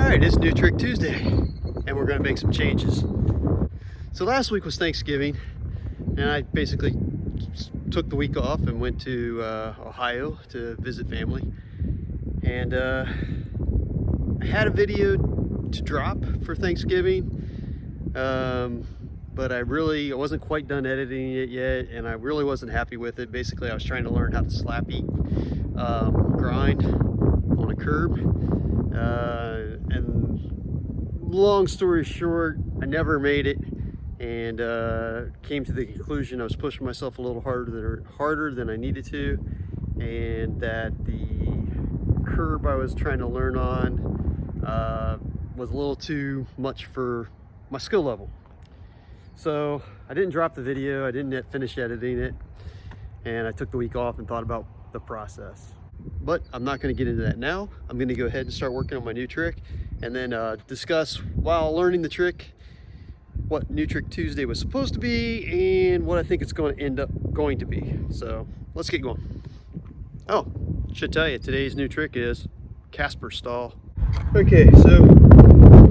Alright, it's New Trick Tuesday, and we're going to make some changes. So last week was Thanksgiving, and I basically took the week off and went to Ohio to visit family. And I had a video to drop for Thanksgiving, but I wasn't quite done editing it yet, and I really wasn't happy with it. Basically, I was trying to learn how to slap eat grind on a curb, and long story short, I never made it, and came to the conclusion I was pushing myself a little harder than I needed to, and that the curb I was trying to learn on was a little too much for my skill level. So I didn't drop the video, I didn't finish editing it, and I took the week off and thought about the process. But I'm not going to get into that now. I'm going to go ahead and start working on my new trick, and then discuss, while learning the trick, what New Trick Tuesday was supposed to be and what I think it's going to end up going to be. So let's get going. Oh, should tell you, today's new trick is Casper Stall. Okay, so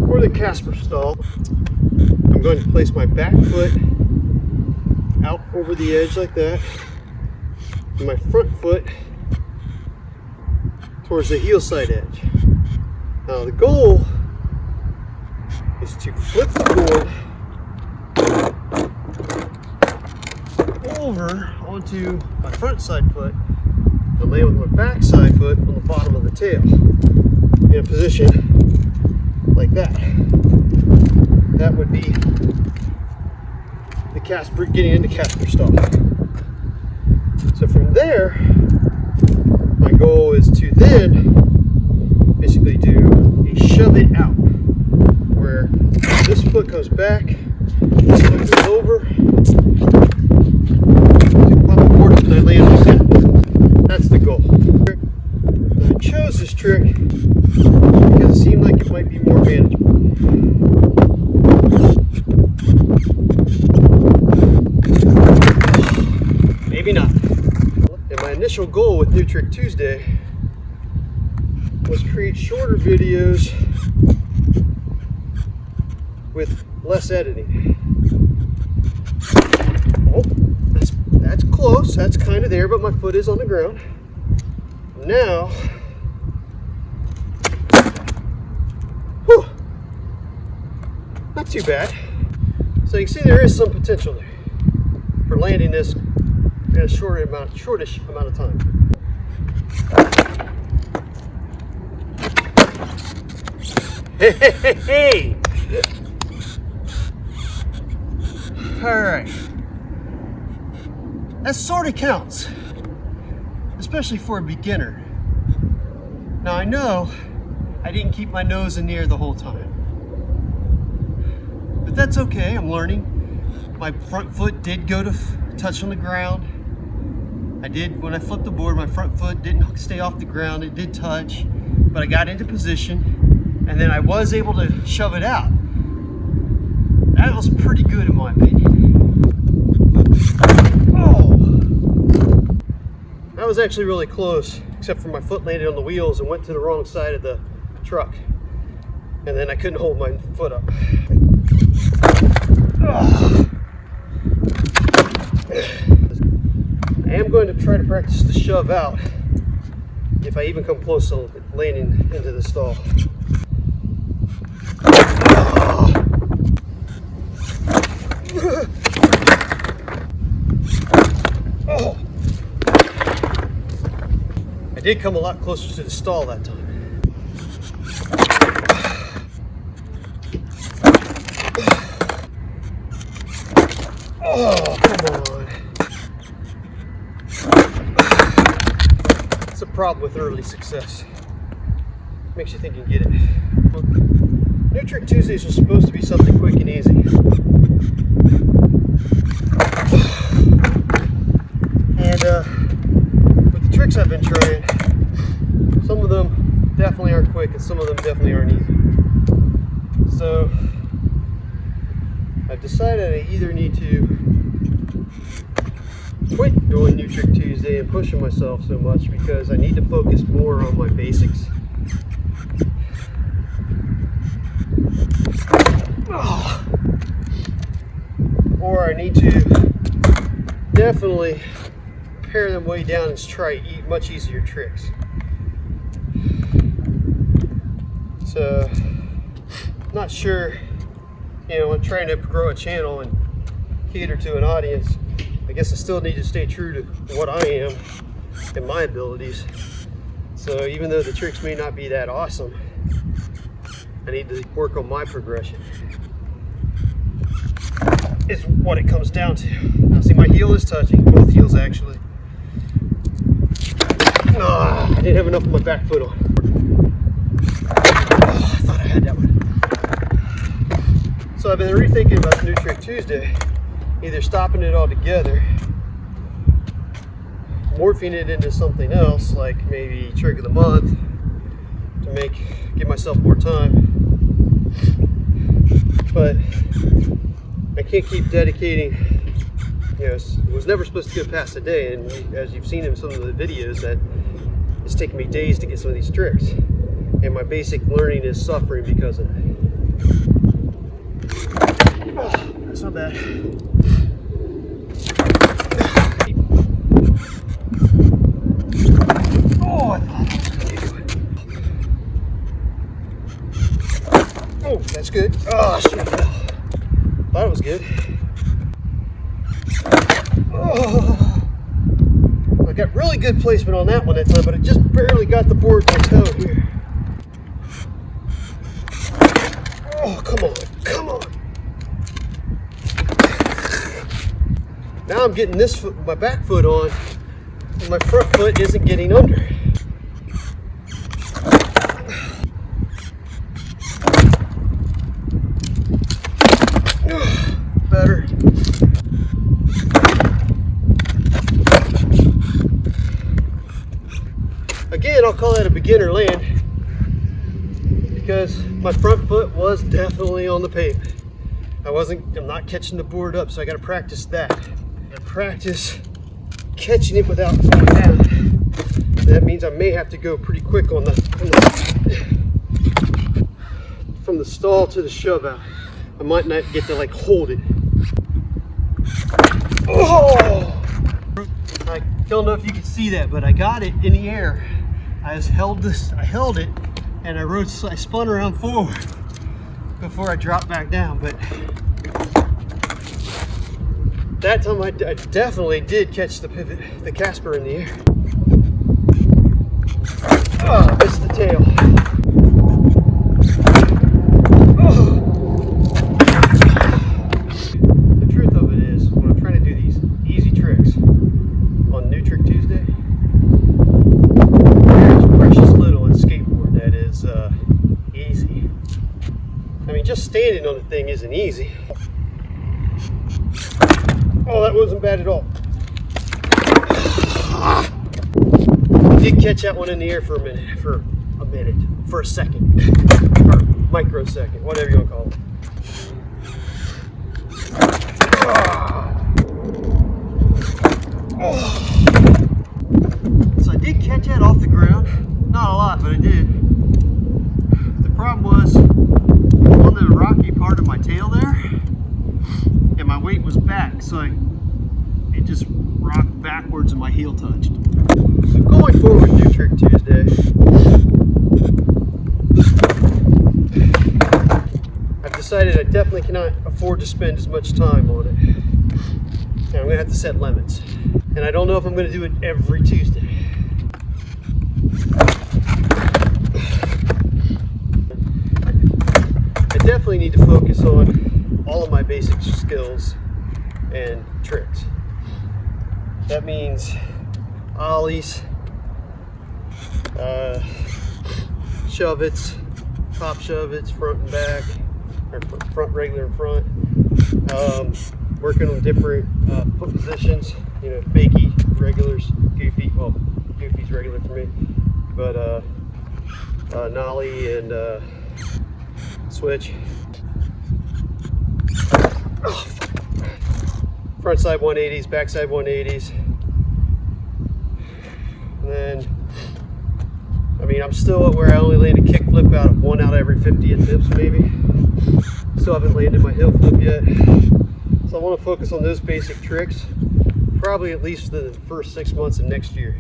for the Casper Stall, I'm going to place my back foot out over the edge like that, and my front foot towards the heel side edge. Now the goal is to flip the board over onto my front side foot and land with my back side foot on the bottom of the tail in a position like that. That would be the Casper, getting into Casper Stall. So from there, my goal is to then basically do a shove it out, where this foot comes back, this foot goes over, pop the board up and I land on that. That's the goal. I chose this trick because it seemed like it might be more manageable. Maybe not. And my initial goal with New Trick Tuesday was create shorter videos with less editing. Oh, that's close. That's kind of there, but my foot is on the ground. Now, whew, not too bad. So you can see there is some potential there for landing this in a shortish amount of time. Hey! All right, that sort of counts, especially for a beginner. Now I know I didn't keep my nose in the air the whole time, but that's okay. I'm learning. My front foot did go to touch on the ground. I did, when I flipped the board, my front foot didn't stay off the ground. It did touch, but I got into position, and then I was able to shove it out. That was pretty good in my opinion. Oh! That was actually really close, except for my foot landed on the wheels and went to the wrong side of the truck. And then I couldn't hold my foot up. Oh. I am going to try to practice the shove out if I even come close to landing into the stall. Oh. I did come a lot closer to the stall that time. Oh, come on. That's a problem with early success. Makes you think you can get it. Well, New Trick Tuesdays are supposed to be something quick and easy. And with the tricks I've been trying, some of them definitely aren't quick and some of them definitely aren't easy. So I've decided I either need to quit doing New Trick Tuesday and pushing myself so much because I need to focus more on my basics. where I need to definitely pare them way down and try much easier tricks. So, not sure, you know, I'm trying to grow a channel and cater to an audience. I guess I still need to stay true to what I am and my abilities. So even though the tricks may not be that awesome, I need to work on my progression. Is what it comes down to. Now see, my heel is touching, both heels actually. I didn't have enough of my back foot on. I thought I had that one. So I've been rethinking about the New Trick Tuesday, either stopping it altogether, morphing it into something else, like maybe trick of the month, to give myself more time. But I can't keep dedicating, you know, it was never supposed to go past a day, and as you've seen in some of the videos, that it's taken me days to get some of these tricks, and my basic learning is suffering because of it. Oh, that's not bad. Oh, I thought that was going to do it. Oh, that's good. Oh, shit, I fell. Thought it was good. Oh, I got really good placement on that one that time, but I just barely got the board with my toe here. Oh, come on, come on. Now I'm getting this foot, my back foot on, and my front foot isn't getting under. Better. Again, I'll call that a beginner land because my front foot was definitely on the pavement. I'm not catching the board up, so I got to practice that. I practice catching it without falling down. That means I may have to go pretty quick on from the stall to the shove out. I might not get to like hold it. Oh! I don't know if you can see that, but I got it in the air. I held it, and I spun around forward before I dropped back down. But that time I definitely did catch the pivot, the Casper in the air. Oh, I missed the tail. Oh. The truth of it is, when I'm trying to do these easy tricks on New Trick Tuesday, there's precious little in skateboard that is easy. I mean, just standing on the thing isn't easy. Oh, that wasn't bad at all. I did catch that one in the air for a second, or microsecond, whatever you want to call it. Oh. So I did catch that off the ground. Not a lot, but I did. The problem was on the rocky part of my tail there, and my weight was back, so it just rocked backwards and my heel touched. So going forward, New Trick Tuesday, I've decided I definitely cannot afford to spend as much time on it. And I'm going to have to set limits. And I don't know if I'm going to do it every Tuesday. I definitely need to focus on all of my basic skills and tricks. That means ollies, shove-its, top shove-its, front and back, or front regular and front. Working on different foot positions, you know, fakie, regulars, goofy. Well, goofy's regular for me, but nollie and switch. Oh, front side 180s, back side 180s. And then, I mean, I'm still at where I only land a kick flip out of every 50 attempts, maybe. Still haven't landed my heel flip yet. So I want to focus on those basic tricks, probably at least the first 6 months of next year.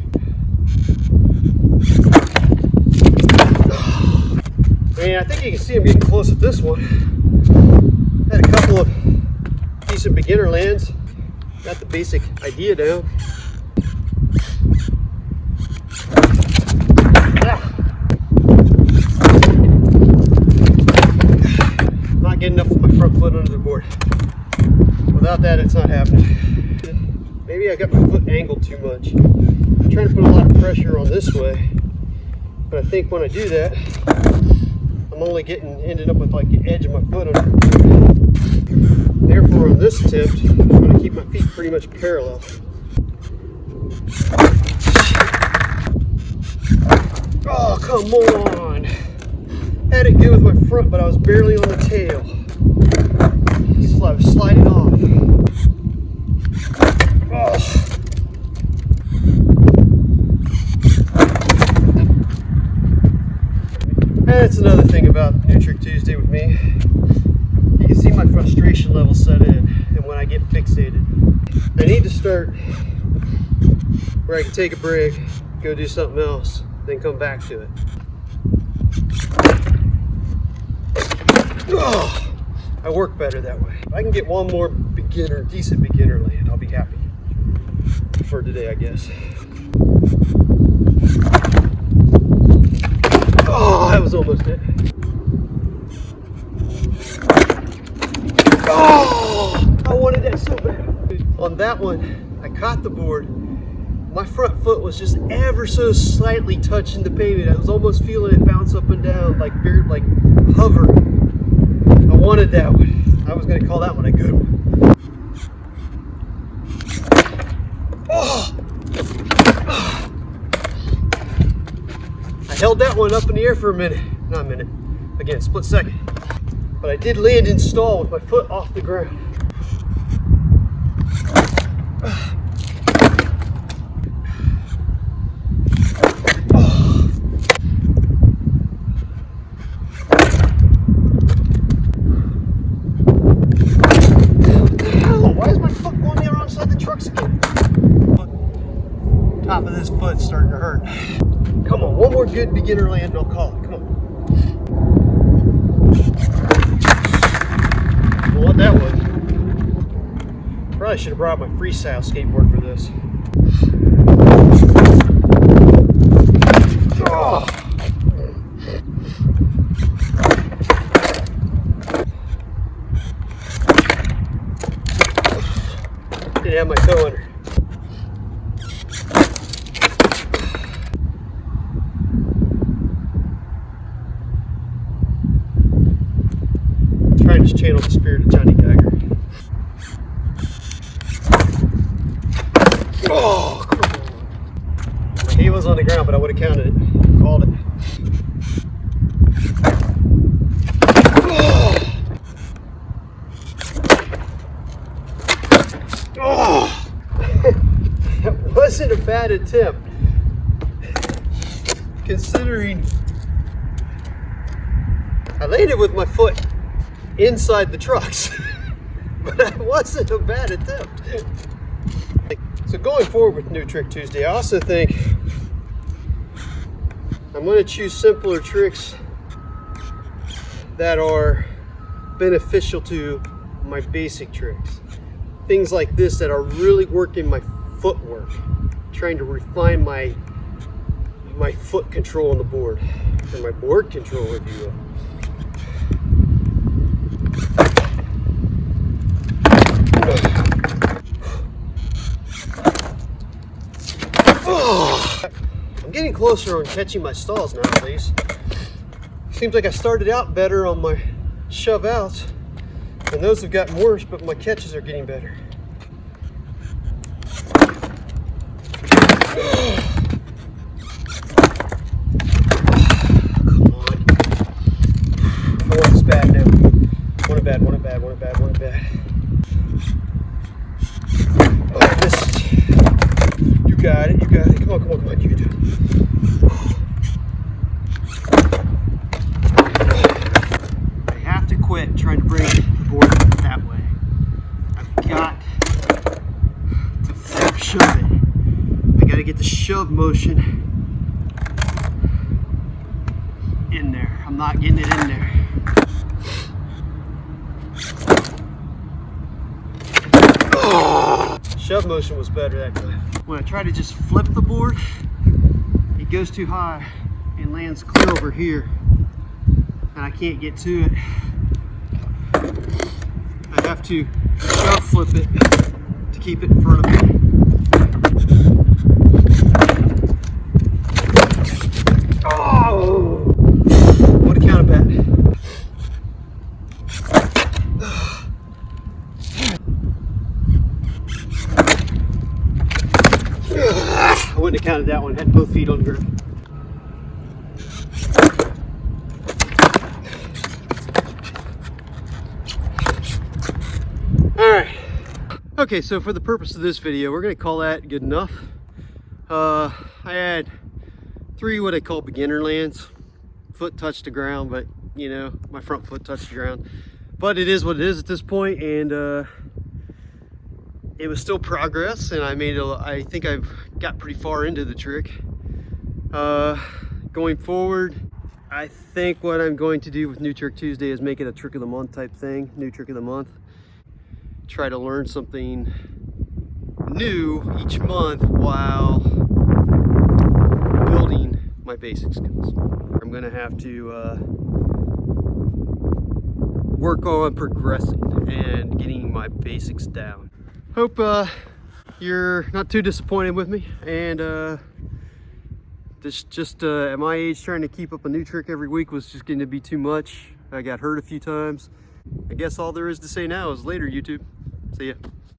Man, I think you can see I'm getting close at this one. Had a couple of decent beginner lands. Got the basic idea down. Not getting enough of my front foot under the board. Without that, it's not happening. Maybe I got my foot angled too much. I'm trying to put a lot of pressure on this way, but I think when I do that, I'm only ending up with like the edge of my foot under the board. Therefore, on this attempt, I'm going to keep my feet pretty much parallel. Oh, come on! Had it good with my front, but I was barely on the tail. So I was sliding off. Oh. That's another thing about New Trick Tuesday with me. You can see my frustration level set in, and when I get fixated. I need to start where I can take a break, go do something else, then come back to it. Oh, I work better that way. If I can get one more decent beginner land, I'll be happy for today, I guess. Oh, that was almost it. Oh, I wanted that so bad. On that one, I caught the board. My front foot was just ever so slightly touching the pavement. I was almost feeling it bounce up and down, like hover. I wanted that one. I was going to call that one a good one. Oh! I held that one up in the air for a minute. Not a minute. Again, split second. But I did land in stall with my foot off the ground. Top of this foot's starting to hurt. Come on, one more good beginner land and I'll call it. Come on. Well, what that was. Probably should have brought my freestyle skateboard for this. Oh. Didn't have my toe under. Trying to channel the spirit of Johnny Geiger. Oh, come on. My heel was on the ground, but I would have counted it. Called it. Oh. That wasn't a bad attempt, considering I landed with my foot inside the trucks, but that wasn't a bad attempt. So going forward with New Trick Tuesday, I also think I'm going to choose simpler tricks that are beneficial to my basic tricks. Things like this that are really working my footwork, trying to refine my foot control on the board, or my board control, if you will. I'm getting closer on catching my stalls now, at least. Seems like I started out better on my shove outs, and those have gotten worse, but my catches are getting better. Come on. I want this bad now. One bad, one bad, one bad, one bad. Oh, this. You got it, you got it. Come on, come on, come on, you can do it. I have to quit trying to bring the board that way. I shove it. I gotta get the shove motion in there. I'm not getting it in there. Oh, shove motion was better that time. When I try to just flip the board, it goes too high and lands clear over here, and I can't get to it. I have to shove flip it to keep it in front of me. Oh! What a counter bat. I wouldn't have counted that one, had both feet on the ground. Alright. Okay, so for the purpose of this video, we're going to call that good enough. I had 3 what I call beginner lands. Foot touched the ground, but you know, my front foot touched the ground. But it is what it is at this point, and it was still progress, and I think I've got pretty far into the trick. Going forward, I think what I'm going to do with New Trick Tuesday is make it a trick of the month type thing, new trick of the month. Try to learn something new each month while building my basic skills. I'm gonna have to work on progressing and getting my basics down. Hope you're not too disappointed with me, and just at my age, trying to keep up a new trick every week was just going to be too much. I got hurt a few times. I guess all there is to say now is later, YouTube. See ya.